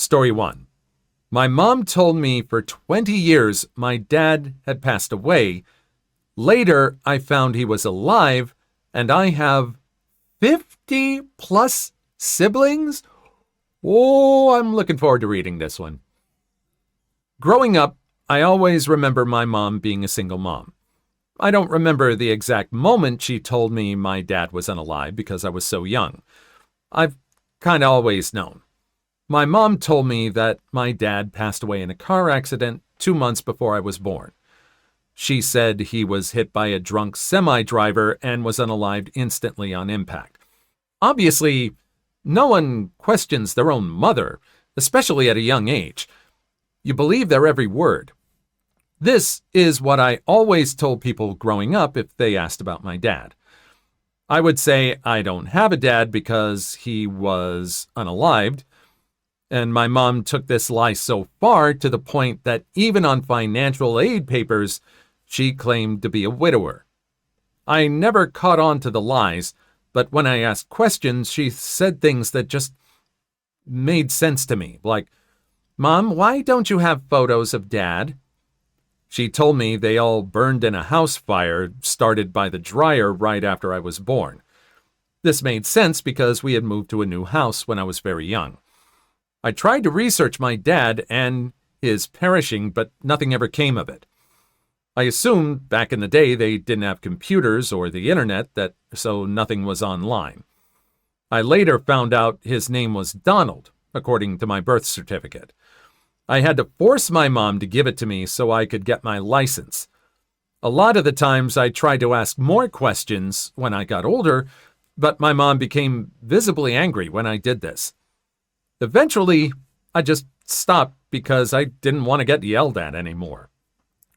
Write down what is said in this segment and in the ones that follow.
Story 1. My mom told me for 20 years my dad had passed away. Later, I found he was alive, and I have 50 plus siblings? Oh, I'm looking forward to reading this one. Growing up, I always remember my mom being a single mom. I don't remember the exact moment she told me my dad was unalive because I was so young. I've kind of always known. My mom told me that my dad passed away in a car accident 2 months before I was born. She said he was hit by a drunk semi-driver and was unalived instantly on impact. Obviously, no one questions their own mother, especially at a young age. You believe their every word. This is what I always told people growing up if they asked about my dad. I would say I don't have a dad because he was unalived, and my mom took this lie so far to the point that even on financial aid papers, she claimed to be a widower. I never caught on to the lies, but when I asked questions, she said things that just made sense to me, like, "Mom, why don't you have photos of Dad?" She told me they all burned in a house fire started by the dryer right after I was born. This made sense because we had moved to a new house when I was very young. I tried to research my dad and his perishing, but nothing ever came of it. I assumed back in the day they didn't have computers or the internet, so nothing was online. I later found out his name was Donald, according to my birth certificate. I had to force my mom to give it to me so I could get my license. A lot of the times I tried to ask more questions when I got older, but my mom became visibly angry when I did this. Eventually, I just stopped because I didn't want to get yelled at anymore.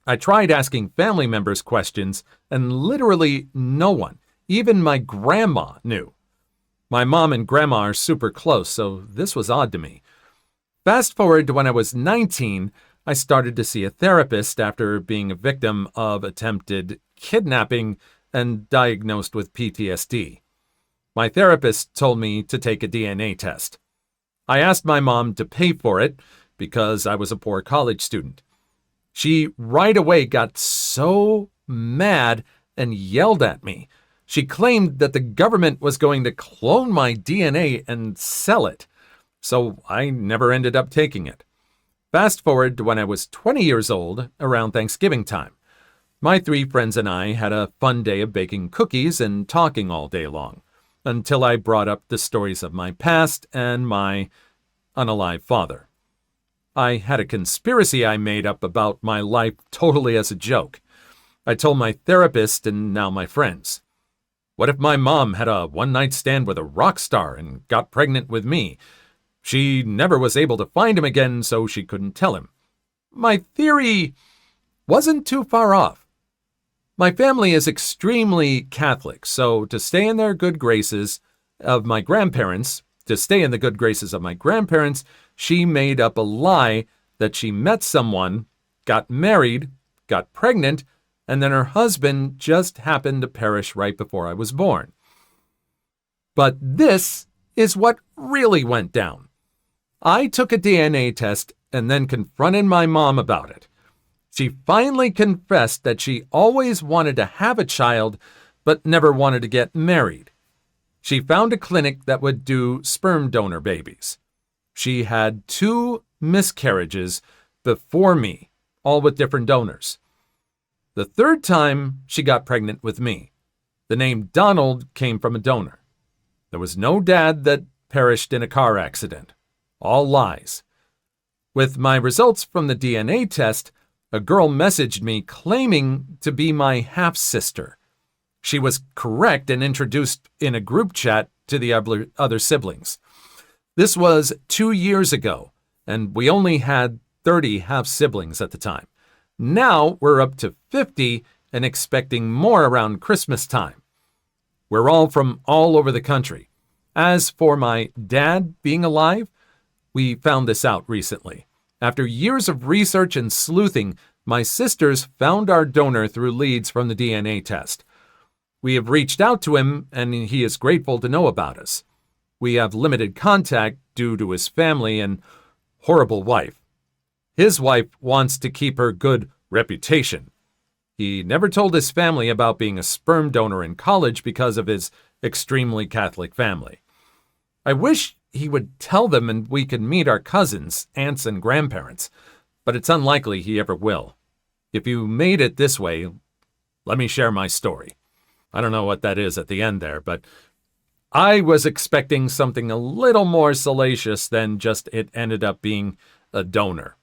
I tried asking family members questions, and literally no one, even my grandma, knew. My mom and grandma are super close, so this was odd to me. Fast forward to when I was 19, I started to see a therapist after being a victim of attempted kidnapping and diagnosed with PTSD. My therapist told me to take a DNA test. I asked my mom to pay for it because I was a poor college student. She right away got so mad and yelled at me. She claimed that the government was going to clone my DNA and sell it, so I never ended up taking it. Fast forward to when I was 20 years old, around Thanksgiving time. My 3 friends and I had a fun day of baking cookies and talking all day long, until I brought up the stories of my past and my unalive father. I had a conspiracy I made up about my life totally as a joke. I told my therapist and now my friends. What if my mom had a one-night stand with a rock star and got pregnant with me? She never was able to find him again, so she couldn't tell him. My theory wasn't too far off. My family is extremely Catholic, so to stay in the good graces of my grandparents, she made up a lie that she met someone, got married, got pregnant, and then her husband just happened to perish right before I was born. But this is what really went down. I took a DNA test and then confronted my mom about it. She finally confessed that she always wanted to have a child, but never wanted to get married. She found a clinic that would do sperm donor babies. She had 2 miscarriages before me, all with different donors. The 3rd time, she got pregnant with me. The name Donald came from a donor. There was no dad that perished in a car accident. All lies. With my results from the DNA test, a girl messaged me claiming to be my half-sister. She was correct and introduced in a group chat to the other siblings. This was 2 years ago, and we only had 30 half-siblings at the time. Now we're up to 50 and expecting more around Christmas time. We're all from all over the country. As for my dad being alive, we found this out recently. After years of research and sleuthing, my sisters found our donor through leads from the DNA test. We have reached out to him, and he is grateful to know about us. We have limited contact due to his family, and horrible wife. His wife wants to keep her good reputation. He never told his family about being a sperm donor in college because of his extremely Catholic family. I wish he would tell them and we could meet our cousins, aunts, and grandparents, but it's unlikely he ever will. If you made it this way, let me share my story. I don't know what that is at the end there, but I was expecting something a little more salacious than just it ended up being a donor.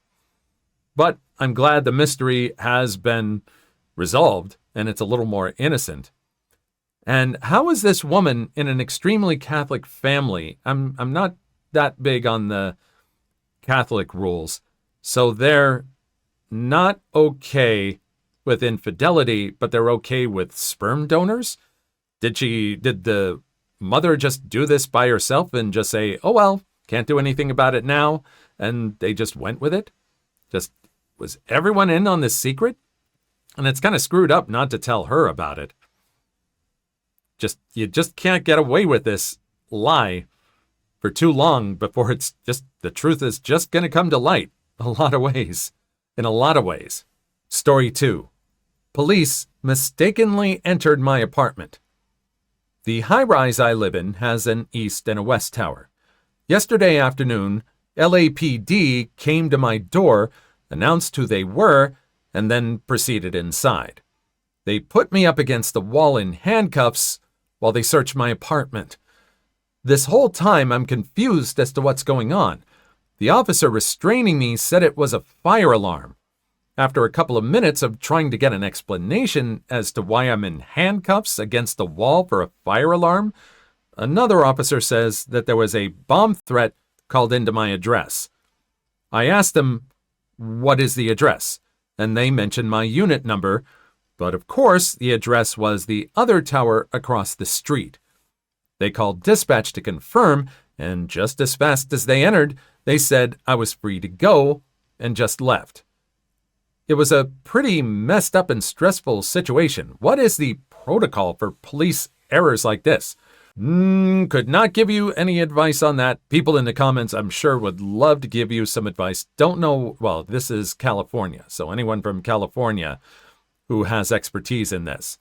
But I'm glad the mystery has been resolved and it's a little more innocent. And how is this woman in an extremely Catholic family? I'm not that big on the Catholic rules, so they're not okay with infidelity, but they're okay with sperm donors? Did the mother just do this by herself and just say, oh well, can't do anything about it now, and they just went with it? Was everyone in on this secret? And it's kind of screwed up not to tell her about it. You just can't get away with this lie for too long before the truth is just going to come to light in a lot of ways. Story 2. Police mistakenly entered my apartment. The high-rise I live in has an east and a west tower. Yesterday afternoon, LAPD came to my door, announced who they were, and then proceeded inside. They put me up against the wall in handcuffs while they searched my apartment. This whole time I'm confused as to what's going on. The officer restraining me said it was a fire alarm. After a couple of minutes of trying to get an explanation as to why I'm in handcuffs against the wall for a fire alarm, another officer says that there was a bomb threat called into my address. I asked them, what is the address? And they mentioned my unit number, but of course the address was the other tower across the street. They called dispatch to confirm, and just as fast as they entered, they said I was free to go and just left. It was a pretty messed up and stressful situation. What is the protocol for police errors like this? Could not give you any advice on that. People in the comments, I'm sure, would love to give you some advice. Don't know, well, this is California, so anyone from California who has expertise in this.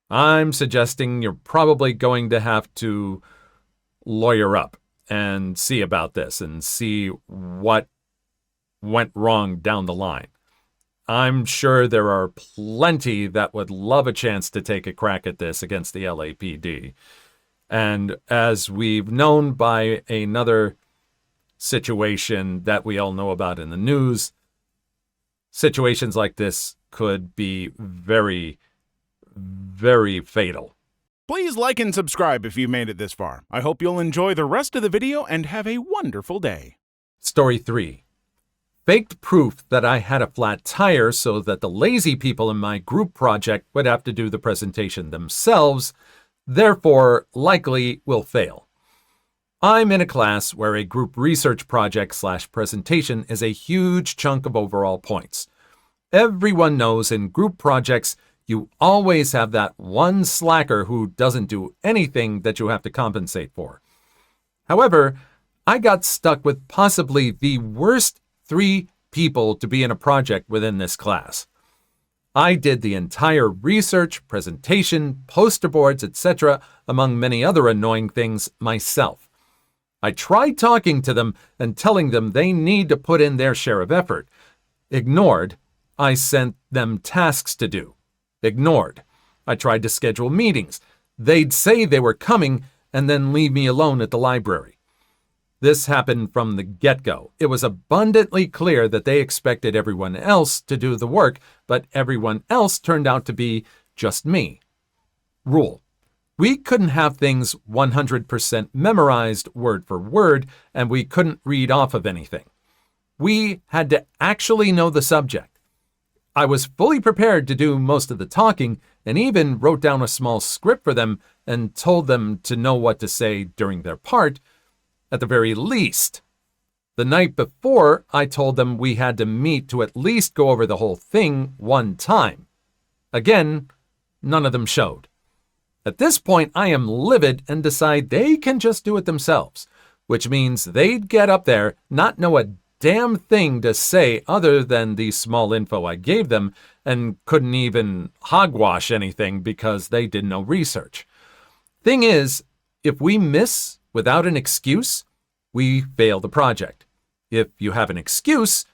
I'm suggesting you're probably going to have to lawyer up and see about this and see what went wrong down the line. I'm sure there are plenty that would love a chance to take a crack at this against the LAPD. And as we've known by another situation that we all know about in the news, situations like this could be very, very fatal. Please like and subscribe if you've made it this far. I hope you'll enjoy the rest of the video and have a wonderful day. Story 3. Faked proof that I had a flat tire so that the lazy people in my group project would have to do the presentation themselves, therefore likely will fail. I'm in a class where a group research project/presentation is a huge chunk of overall points. Everyone knows in group projects you always have that one slacker who doesn't do anything that you have to compensate for. However, I got stuck with possibly the worst 3 people to be in a project within this class. I did the entire research, presentation, poster boards, etc., among many other annoying things myself. I tried talking to them and telling them they need to put in their share of effort. Ignored. I sent them tasks to do. Ignored. I tried to schedule meetings. They'd say they were coming and then leave me alone at the library. This happened from the get-go. It was abundantly clear that they expected everyone else to do the work, but everyone else turned out to be just me. Rule. We couldn't have things 100% memorized word for word, and we couldn't read off of anything. We had to actually know the subject. I was fully prepared to do most of the talking and even wrote down a small script for them and told them to know what to say during their part, at the very least. The night before, I told them we had to meet to at least go over the whole thing one time. Again, none of them showed. At this point, I am livid and decide they can just do it themselves, which means they'd get up there, not know a damn thing to say other than the small info I gave them and couldn't even hogwash anything because they did no research. Thing is, if we miss without an excuse, we fail the project. If you have an excuse,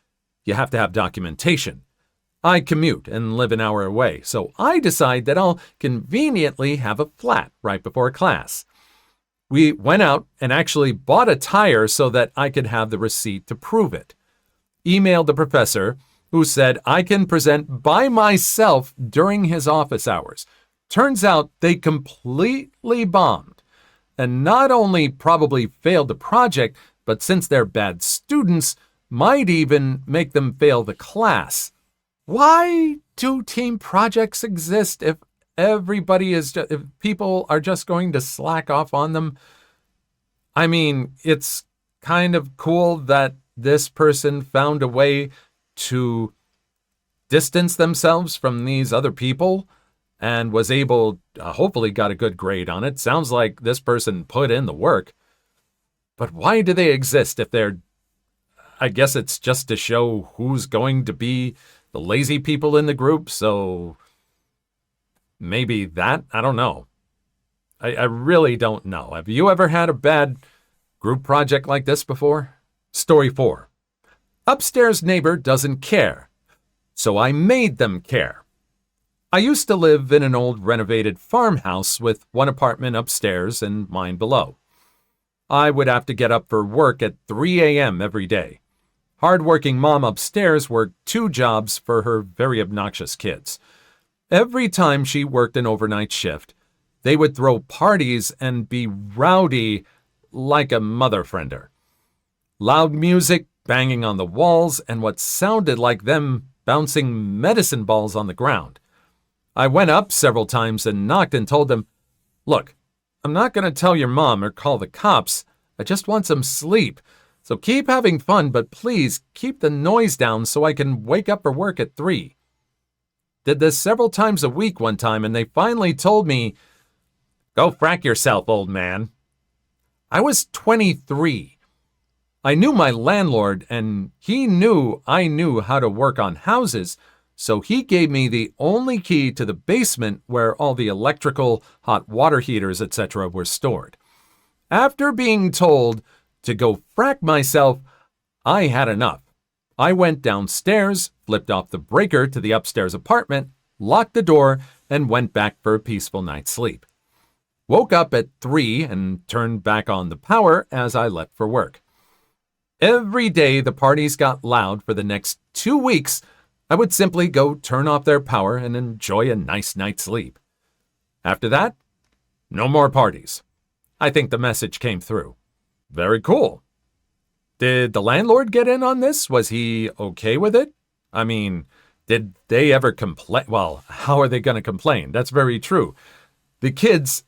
you have to have documentation. I commute and live an hour away, so I decide that I'll conveniently have a flat right before class. We went out and actually bought a tire so that I could have the receipt to prove it. Emailed the professor, who said I can present by myself during his office hours. Turns out they completely bombed, and not only probably failed the project, but since they're bad students, might even make them fail the class. Why do team projects exist if if people are just going to slack off on them? I mean, it's kind of cool that this person found a way to distance themselves from these other people and was able, hopefully got a good grade on it. Sounds like this person put in the work. But why do they exist if I guess it's just to show who's going to be the lazy people in the group, so maybe that? I don't know. I really don't know. Have you ever had a bad group project like this before? Story 4. Upstairs neighbor doesn't care, so I made them care. I used to live in an old renovated farmhouse with one apartment upstairs and mine below. I would have to get up for work at 3 a.m. every day. Hard-working mom upstairs worked 2 jobs for her very obnoxious kids. Every time she worked an overnight shift, they would throw parties and be rowdy like a mother-friender. Loud music, banging on the walls, and what sounded like them bouncing medicine balls on the ground. I went up several times and knocked and told them, "Look, I'm not going to tell your mom or call the cops. I just want some sleep. So keep having fun, but please keep the noise down so I can wake up for work at 3. Did this several times a week one time, and they finally told me, "Go frack yourself, old man." I was 23. I knew my landlord, and he knew I knew how to work on houses, so he gave me the only key to the basement where all the electrical, hot water heaters, etc. were stored. After being told to go frack myself, I had enough. I went downstairs, flipped off the breaker to the upstairs apartment, locked the door, and went back for a peaceful night's sleep. Woke up at 3 and turned back on the power as I left for work. Every day the parties got loud for the next 2 weeks. I would simply go turn off their power and enjoy a nice night's sleep. After that, no more parties. I think the message came through. Very cool. Did the landlord get in on this? Was he okay with it? I mean, did they ever complain? Well, how are they going to complain? That's very true. The kids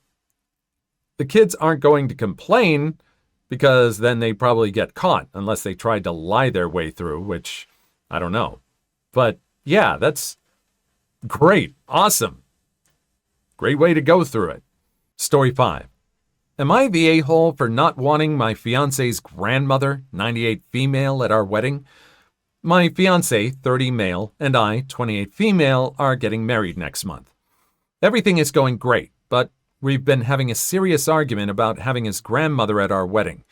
aren't going to complain because then they probably get caught unless they tried to lie their way through, which I don't know. But yeah, that's great. Awesome. Great way to go through it. Story 5. Am I the a-hole for not wanting my fiance's grandmother, 98 female, at our wedding? My fiance, 30 male, and I, 28 female, are getting married next month. Everything is going great, but we've been having a serious argument about having his grandmother at our wedding.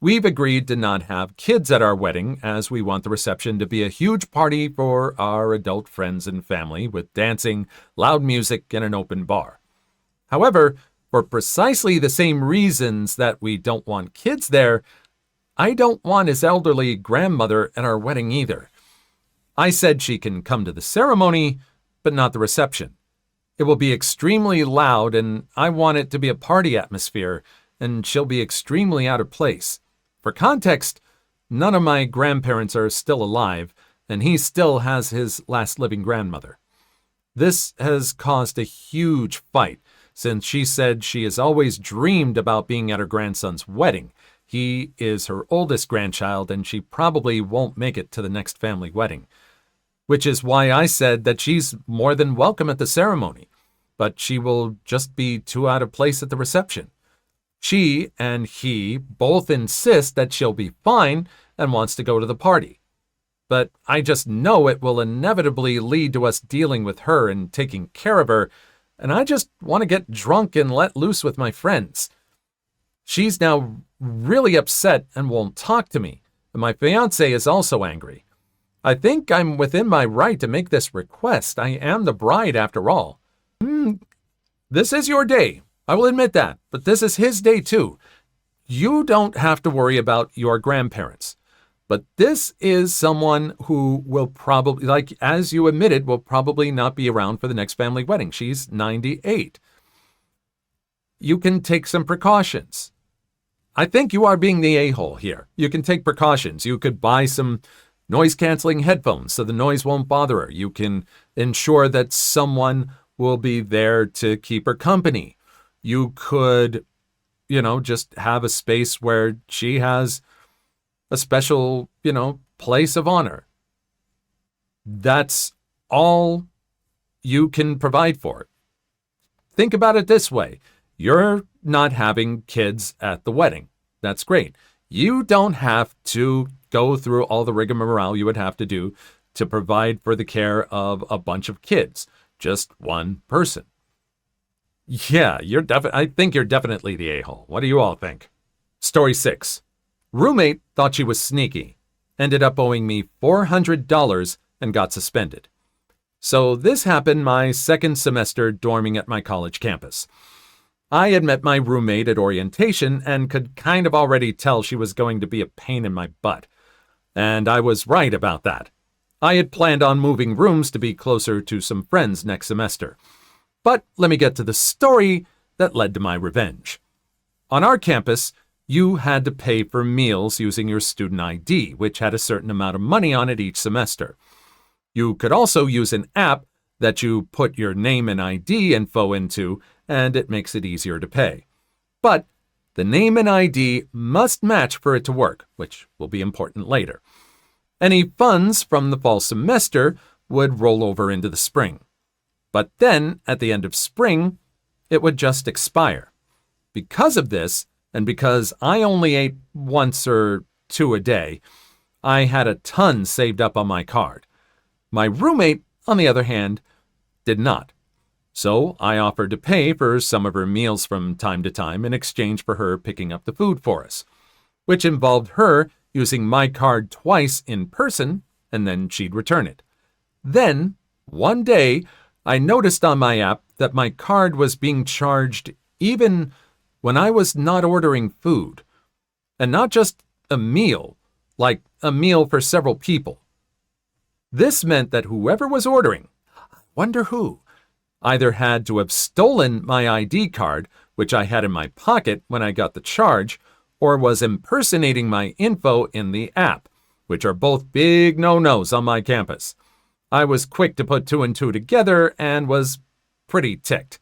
We've agreed to not have kids at our wedding as we want the reception to be a huge party for our adult friends and family with dancing, loud music, and an open bar. However, for precisely the same reasons that we don't want kids there, I don't want his elderly grandmother at our wedding either. I said she can come to the ceremony, but not the reception. It will be extremely loud, and I want it to be a party atmosphere, and she'll be extremely out of place. For context, none of my grandparents are still alive, and he still has his last living grandmother. This has caused a huge fight, since she said she has always dreamed about being at her grandson's wedding. He is her oldest grandchild, and she probably won't make it to the next family wedding. Which is why I said that she's more than welcome at the ceremony, but she will just be too out of place at the reception. She and he both insist that she'll be fine, and wants to go to the party. But I just know it will inevitably lead to us dealing with her and taking care of her, and I just want to get drunk and let loose with my friends. She's now really upset and won't talk to me, and my fiancé is also angry. I think I'm within my right to make this request. I am the bride after all. This is your day, I will admit that, but this is his day too. You don't have to worry about your grandparents. But this is someone who will probably, like as you admitted, will probably not be around for the next family wedding. She's 98. You can take some precautions. I think you are being the a-hole here. You can take precautions. You could buy some noise-canceling headphones so the noise won't bother her. You can ensure that someone will be there to keep her company. You could, just have a space where she has a special, place of honor. That's all you can provide for. Think about it this way. You're not having kids at the wedding. That's great. You don't have to go through all the rigmarole you would have to do to provide for the care of a bunch of kids. Just one person. Yeah, I think you're definitely the a-hole. What do you all think? Story 6. Roommate thought she was sneaky, ended up owing me $400 and got suspended. So this happened my second semester dorming at my college campus. I had met my roommate at orientation and could kind of already tell she was going to be a pain in my butt. And I was right about that. I had planned on moving rooms to be closer to some friends next semester. But let me get to the story that led to my revenge. On our campus, you had to pay for meals using your student ID, which had a certain amount of money on it each semester. You could also use an app that you put your name and ID info into, and it makes it easier to pay. But the name and ID must match for it to work, which will be important later. Any funds from the fall semester would roll over into the spring. But then, at the end of spring, it would just expire. Because of this, and because I only ate once or two a day, I had a ton saved up on my card. My roommate, on the other hand, did not. So I offered to pay for some of her meals from time to time in exchange for her picking up the food for us, which involved her using my card twice in person, and then she'd return it. Then, one day, I noticed on my app that my card was being charged even when I was not ordering food. And not just a meal, like a meal for several people. This meant that whoever was ordering, I wonder who, either had to have stolen my ID card, which I had in my pocket when I got the charge, or was impersonating my info in the app, which are both big no-nos on my campus. I was quick to put two and two together and was pretty ticked.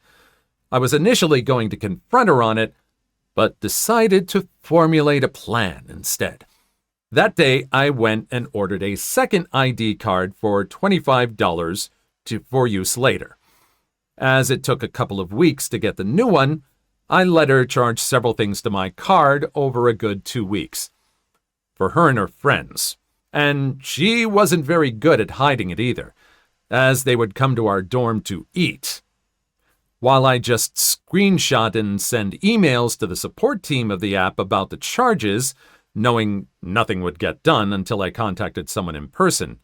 I was initially going to confront her on it, but decided to formulate a plan instead. That day, I went and ordered a second ID card for $25 for use later. As it took a couple of weeks to get the new one, I let her charge several things to my card over a good 2 weeks. For her and her friends. And she wasn't very good at hiding it either, as they would come to our dorm to eat. While I just screenshot and send emails to the support team of the app about the charges, knowing nothing would get done until I contacted someone in person.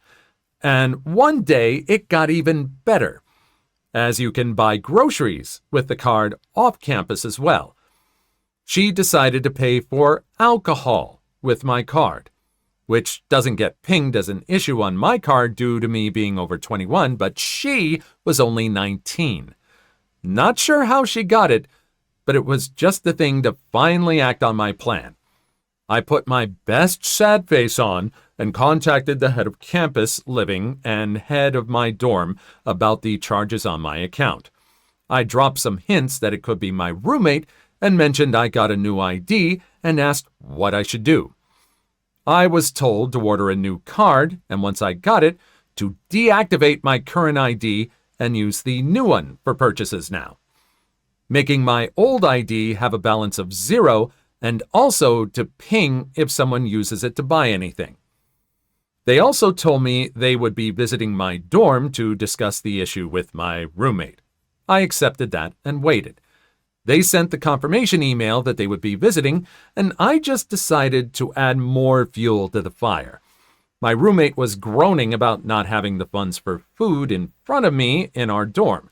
And one day, it got even better, as you can buy groceries with the card off campus as well. She decided to pay for alcohol with my card, which doesn't get pinged as an issue on my card due to me being over 21, but she was only 19. Not sure how she got it, but it was just the thing to finally act on my plan. I put my best sad face on and contacted the head of campus living and head of my dorm about the charges on my account. I dropped some hints that it could be my roommate and mentioned I got a new ID and asked what I should do. I was told to order a new card, and once I got it, to deactivate my current ID and use the new one for purchases now, making my old ID have a balance of 0 and also to ping if someone uses it to buy anything. They also told me they would be visiting my dorm to discuss the issue with my roommate. I accepted that and waited. They sent the confirmation email that they would be visiting, and I just decided to add more fuel to the fire. My roommate was groaning about not having the funds for food in front of me in our dorm.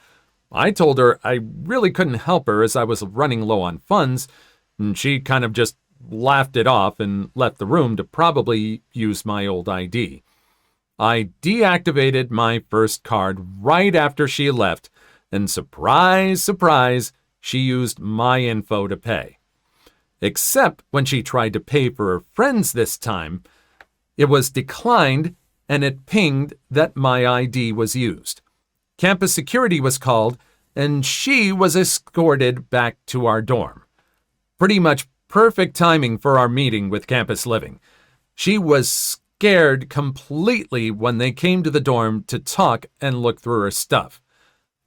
I told her I really couldn't help her as I was running low on funds, and she kind of just laughed it off and left the room to probably use my old ID. I deactivated my first card right after she left, and surprise, surprise, she used my info to pay. Except when she tried to pay for her friends this time, it was declined and it pinged that my ID was used. Campus security was called and she was escorted back to our dorm. Pretty much perfect timing for our meeting with Campus Living. She was scared completely when they came to the dorm to talk and look through her stuff.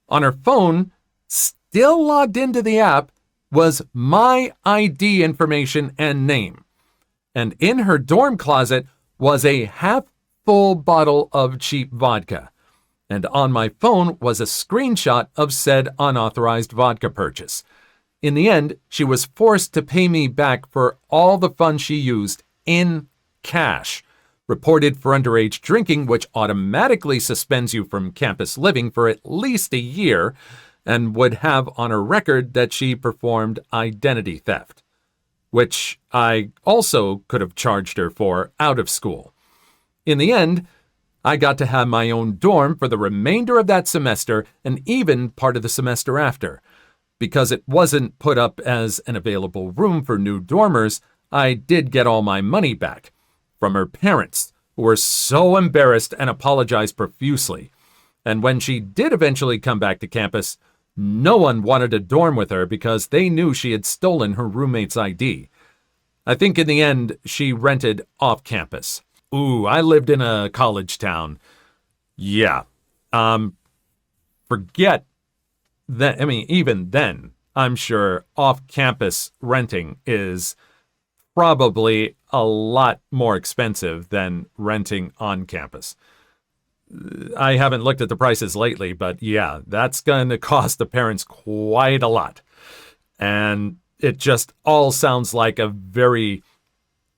On her phone, still logged into the app, was my ID information and name. And in her dorm closet was a half-full bottle of cheap vodka. And on my phone was a screenshot of said unauthorized vodka purchase. In the end, she was forced to pay me back for all the funds she used in cash, reported for underage drinking, which automatically suspends you from Campus Living for at least a year, and would have on her record that she performed identity theft, which I also could have charged her for out of school. In the end, I got to have my own dorm for the remainder of that semester and even part of the semester after. Because it wasn't put up as an available room for new dormers, I did get all my money back from her parents, who were so embarrassed and apologized profusely. And when she did eventually come back to campus, no one wanted to dorm with her because they knew she had stolen her roommate's ID. I think in the end, she rented off campus. Ooh, I lived in a college town. Yeah. Forget that. I mean, even then, I'm sure off-campus renting is probably a lot more expensive than renting on campus. I haven't looked at the prices lately, but yeah, that's going to cost the parents quite a lot. And it just all sounds like a very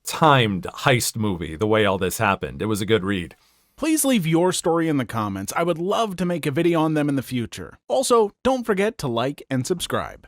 timed heist movie, the way all this happened. It was a good read. Please leave your story in the comments. I would love to make a video on them in the future. Also, don't forget to like and subscribe.